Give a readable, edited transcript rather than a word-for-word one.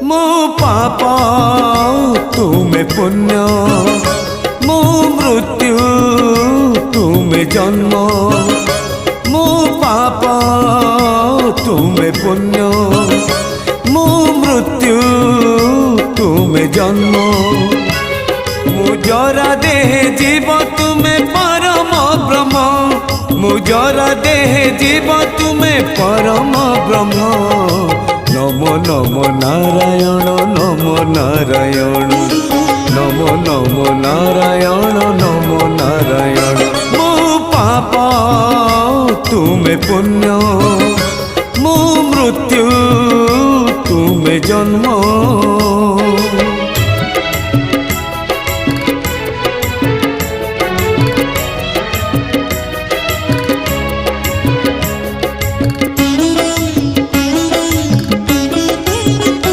मो पाप तुम्हें पुण्य मो मृत्यु तुम्हें जन्म मो पाप तुम्हें पुण्य मो मृत्यु तुम्हें जन्म मुजरा देह जीव तुम्हें परम ब्रह्म मुजरा देह जीव तुम्हें परम ब्रह्म नमो नमो नारायण नमो नारायण नमो नमो नारायण नमो नारायण मो पाप तुम्हें पुण्य मो मृत्यु तुम्हें जन्म।